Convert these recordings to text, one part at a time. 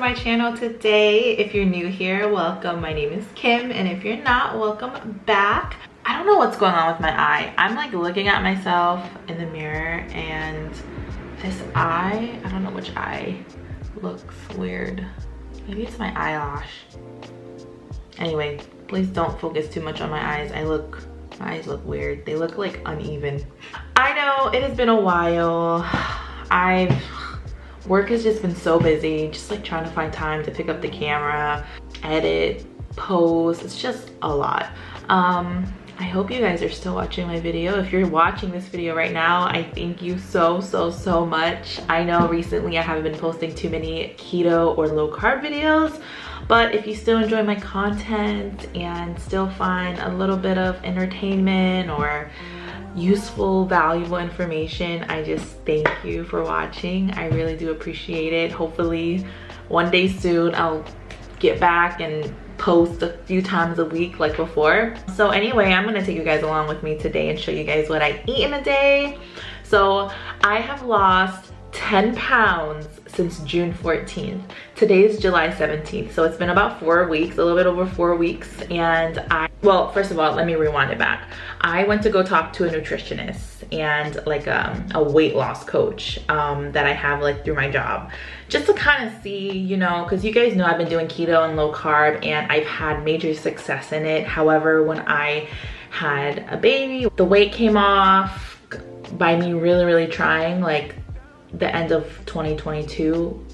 my channel today. If you're new here, welcome. My name is Kim, and if you're not, welcome back. I don't know what's going on with my eye. I'm like looking at myself in the mirror, and this eye, I don't know which eye, looks weird. Maybe it's my eyelash. Anyway, please don't focus too much on my eyes. My eyes look weird. They look like uneven. I know it has been a while. Work has just been so busy, just like trying to find time to pick up the camera, edit, post. It's just a lot. I hope you guys are still watching my video. If you're watching this video right now, I thank you so much. I know recently I haven't been posting too many keto or low carb videos, but if you still enjoy my content and still find a little bit of entertainment or useful, valuable information, I just thank you for watching. I really do appreciate it. Hopefully one day soon I'll get back and post a few times a week like before. So anyway, I'm gonna take you guys along with me today and show you guys what I eat in a day. So I have lost 10 pounds since June 14th. Today is July 17th, so it's been about 4 weeks, a little bit over 4 weeks. And well, first of all, let me rewind it back. I went to go talk to a nutritionist and like a weight loss coach that I have like through my job, just to kind of see, you know, because you guys know I've been doing keto and low carb and I've had major success in it. However, when I had a baby, the weight came off by me really trying, like the end of 2022.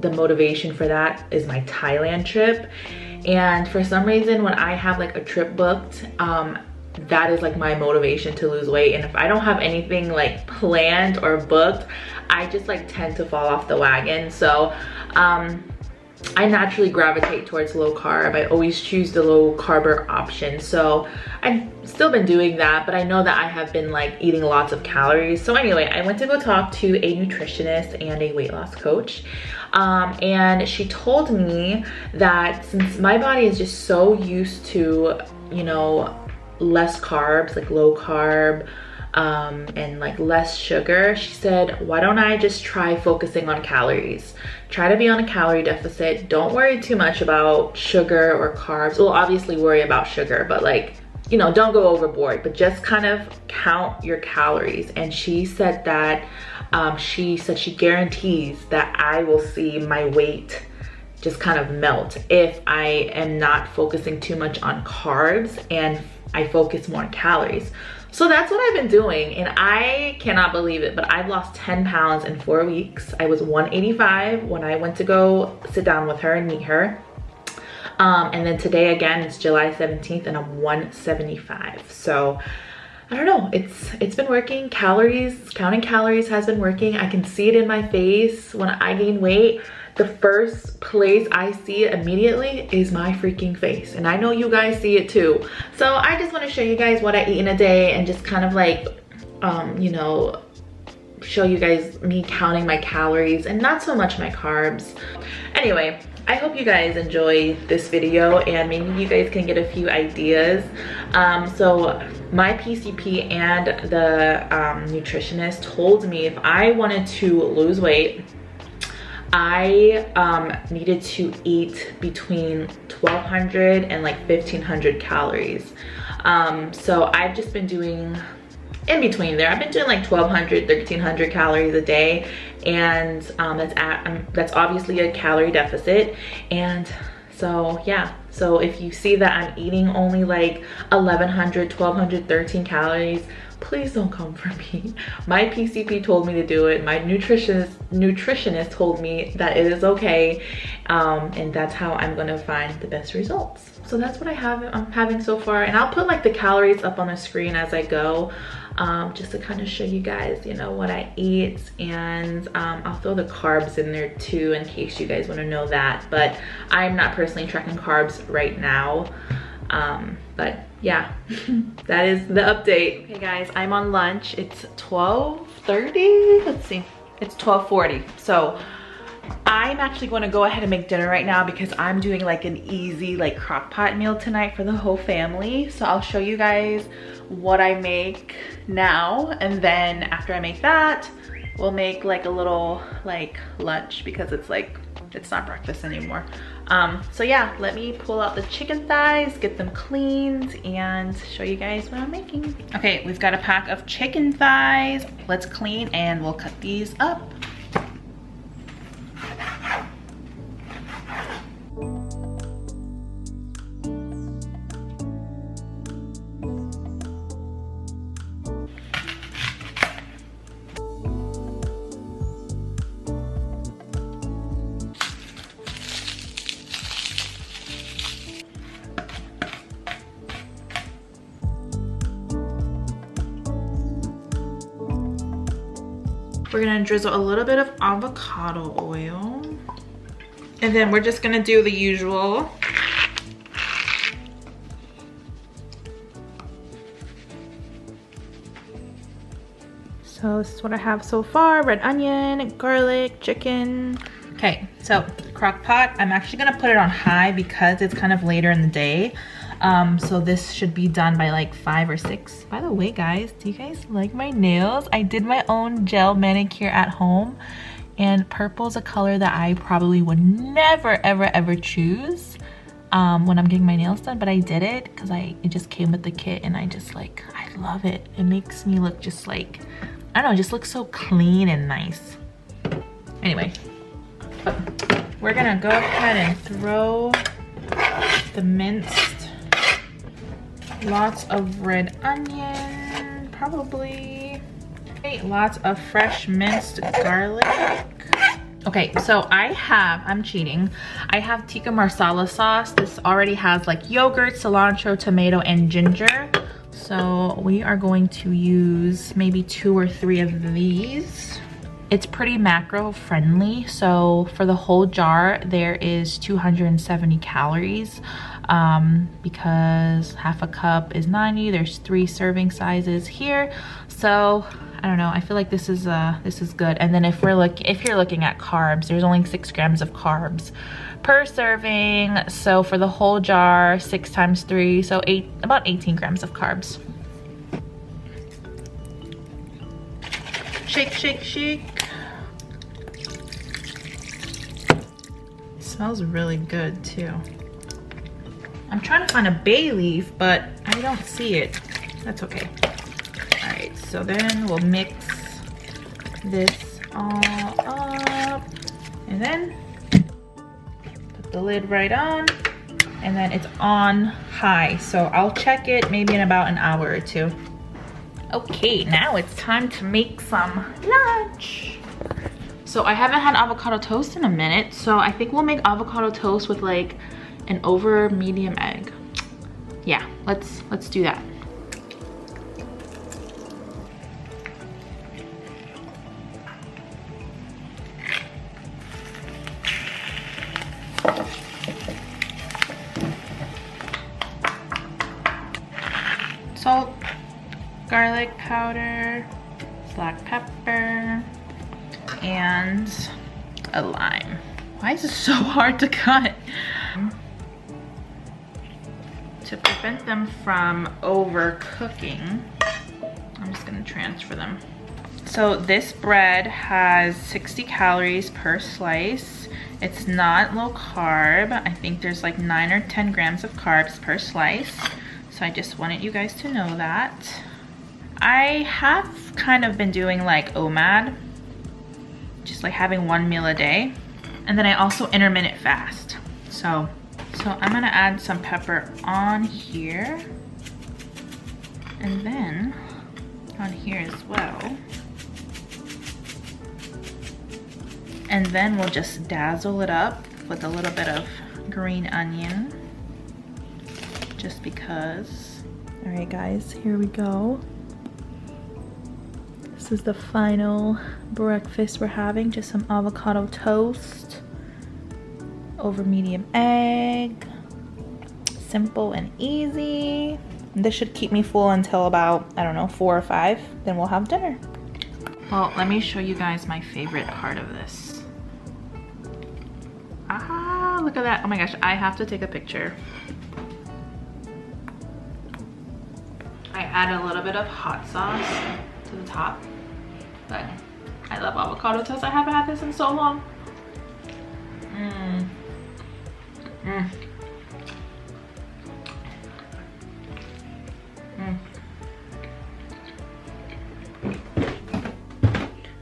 The motivation for that is my Thailand trip, and for some reason when I have like a trip booked, that is like my motivation to lose weight. And if I don't have anything like planned or booked, I just like tend to fall off the wagon. So I naturally gravitate towards low carb. I always choose the low carb option. So I've still been doing that, but I know that I have been like eating lots of calories. So anyway, I went to go talk to a nutritionist and a weight loss coach. And she told me that since my body is just so used to, you know, less carbs, like low carb, and like less sugar, she said, why don't I just try focusing on calories? Try to be on a calorie deficit. Don't worry too much about sugar or carbs. Well, obviously worry about sugar, but like, you know, don't go overboard, but just kind of count your calories. And she said that she guarantees that I will see my weight just kind of melt if I am not focusing too much on carbs and I focus more on calories. So that's what I've been doing, and I cannot believe it, but I've lost 10 pounds in 4 weeks. I was 185 when I went to go sit down with her and meet her. And then today again, it's July 17th and I'm 175. So I don't know, it's been working. Counting calories has been working. I can see it in my face when I gain weight. The first place I see it immediately is my freaking face. And I know you guys see it too. So I just want to show you guys what I eat in a day and just kind of like, you know, show you guys me counting my calories and not so much my carbs. Anyway, I hope you guys enjoy this video and maybe you guys can get a few ideas. So my PCP and the nutritionist told me if I wanted to lose weight, I needed to eat between 1,200 and like 1,500 calories. So I've just been doing in between there. I've been doing like 1,200, 1,300 calories a day, and that's obviously a calorie deficit. And so yeah, so if you see that I'm eating only like 1,100, 1,200, 13 calories, please don't come for me. My PCP told me to do it. My nutritionist told me that it is okay, and that's how I'm gonna find the best results. So that's what I'm having so far, and I'll put like the calories up on the screen as I go, just to kind of show you guys, you know, what I eat. And I'll throw the carbs in there too in case you guys want to know that, but I'm not personally tracking carbs right now. But yeah, that is the update. Okay guys, I'm on lunch. It's 12:30, let's see, it's 12:40. So I'm actually going to go ahead and make dinner right now because I'm doing like an easy like crock pot meal tonight for the whole family. So I'll show you guys what I make now, and then after I make that, we'll make like a little like lunch because it's like it's not breakfast anymore. So yeah, let me pull out the chicken thighs, get them cleaned, and show you guys what I'm making. Okay, we've got a pack of chicken thighs. Let's clean and we'll cut these up. We're gonna drizzle a little bit of avocado oil. And then we're just gonna do the usual. So this is what I have so far: red onion, garlic, chicken. Okay, so crock pot, I'm actually gonna put it on high because it's kind of later in the day. So this should be done by like 5 or 6. By the way, guys, do you guys like my nails? I did my own gel manicure at home, and purple is a color that I probably would never ever choose when I'm getting my nails done, but I did it because it just came with the kit, and I love it. It makes me look just like, I don't know, it just looks so clean and nice. Anyway, we're gonna go ahead and throw the minced, lots of red onion, probably. Okay, lots of fresh minced garlic. Okay, so I'm cheating. I have Tikka Marsala sauce. This already has like yogurt, cilantro, tomato, and ginger. So we are going to use maybe 2 or 3 of these. It's pretty macro friendly. So for the whole jar, there is 270 calories. Because half a cup is 90. There's 3 serving sizes here. So I don't know, I feel like this is good. And then if you're looking at carbs, there's only 6 grams of carbs per serving. So for the whole jar, 6 times 3, so about 18 grams of carbs. Shake, shake, shake. It smells really good too. I'm trying to find a bay leaf, but I don't see it. That's okay. All right, so then we'll mix this all up, and then put the lid right on, and then it's on high. So I'll check it maybe in about an hour or 2. Okay, now it's time to make some lunch. So I haven't had avocado toast in a minute, so I think we'll make avocado toast with like an over medium egg. Yeah, let's do that. Salt, garlic powder, black pepper, and a lime. Why is it so hard to cut? To prevent them from overcooking, I'm just gonna transfer them. So this bread has 60 calories per slice. It's not low carb. I think there's like 9 or 10 grams of carbs per slice. So I just wanted you guys to know that. I have kind of been doing like OMAD, just like having 1 meal a day. And then I also intermittent fast. So I'm gonna add some pepper on here, and then on here as well. And then we'll just dazzle it up with a little bit of green onion, just because. All right guys, here we go. This is the final breakfast we're having, just some avocado toast over medium egg. Simple and easy. This should keep me full until about, I don't know, 4 or 5. Then we'll have dinner. Well, let me show you guys my favorite part of this. Ah, look at that. Oh my gosh, I have to take a picture. I add a little bit of hot sauce to the top, but I love avocado toast. I haven't had this in so long.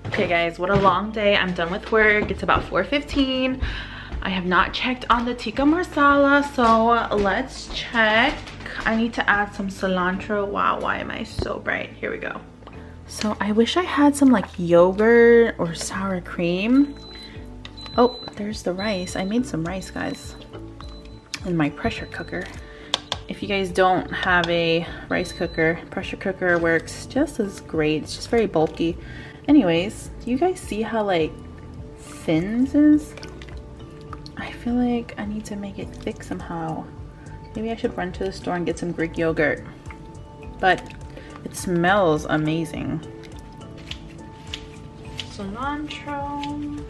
Okay guys, what a long day. I'm done with work. It's about 4:15. I have not checked on the Tikka Marsala, so let's check. I need to add some cilantro. Wow, why am I so bright? Here we go. So I wish I had some like yogurt or sour cream. Oh, there's the rice. I made some rice, guys, in my pressure cooker. If you guys don't have a rice cooker, pressure cooker works just as great. It's just very bulky. Anyways, do you guys see how like thin this is? I feel like I need to make it thick somehow. Maybe I should run to the store and get some Greek yogurt. But it smells amazing. Cilantro.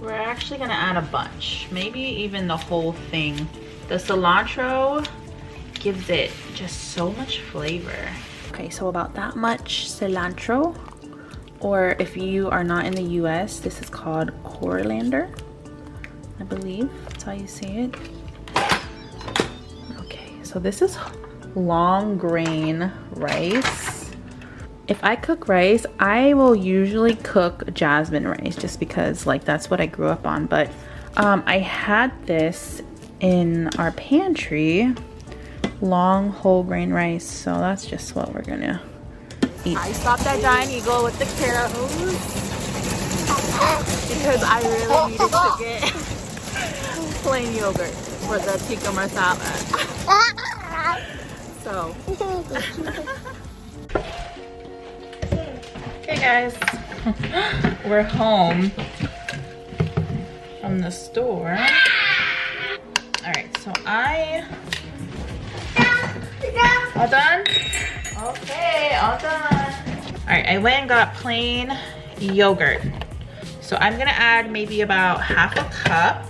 We're actually gonna add a bunch, maybe even the whole thing. The cilantro gives it just so much flavor. Okay, so about that much cilantro, or if you are not in the US, this is called coriander, I believe that's how you say it. Okay, so this is long grain rice. If I cook rice, I will usually cook jasmine rice just because like that's what I grew up on, but I had this in our pantry, long whole grain rice, so that's just what we're gonna eat. I stopped at Giant Eagle with the carrots because I really needed to get plain yogurt for the Tikka Marsala. So okay guys, we're home from the store. All right, so all done? Okay, all done. All right, I went and got plain yogurt. So I'm gonna add maybe about half a cup.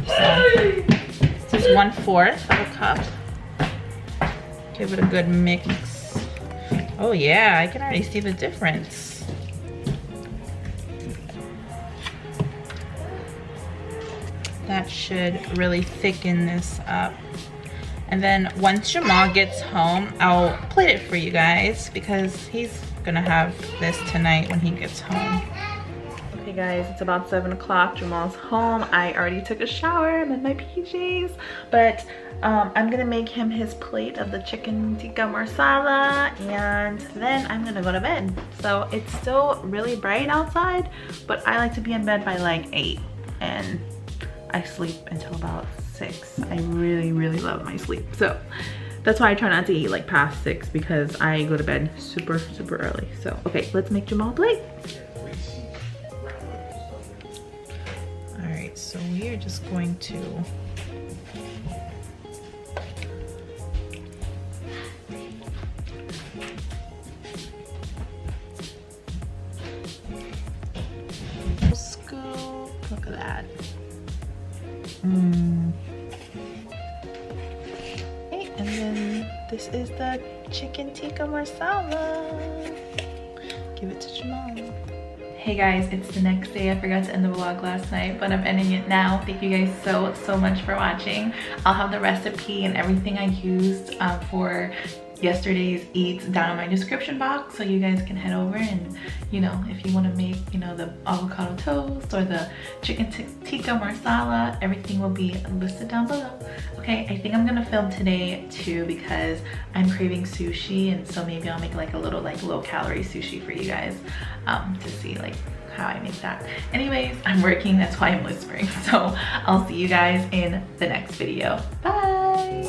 So this is 1/4 of a cup. Give it a good mix. Oh yeah, I can already see the difference. That should really thicken this up. And then once Jamal gets home, I'll plate it for you guys because he's gonna have this tonight when he gets home. Okay guys, it's about 7 o'clock. Jamal's home. I already took a shower. I'm in my PJs, but I'm gonna make him his plate of the chicken tikka marsala, and then I'm gonna go to bed. So it's still really bright outside, but I like to be in bed by like 8, and I sleep until about 6. I really love my sleep, so that's why I try not to eat like past 6 because I go to bed super early. So okay, let's make Jamal a plate. All right, so we are just going to scoop. Look at that. Okay, and then this is the chicken tikka marsala. Give it to Jamal. Hey guys, it's the next day. I forgot to end the vlog last night, but I'm ending it now. Thank you guys so much for watching. I'll have the recipe and everything I used for yesterday's eats down in my description box, so you guys can head over and, you know, if you want to make, you know, the avocado toast or the chicken tikka marsala, everything will be listed down below. Okay, I think I'm gonna film today too because I'm craving sushi, and so maybe I'll make like a little like low calorie sushi for you guys to see like how I make that. Anyways, I'm working, that's why I'm whispering. So I'll see you guys in the next video. Bye.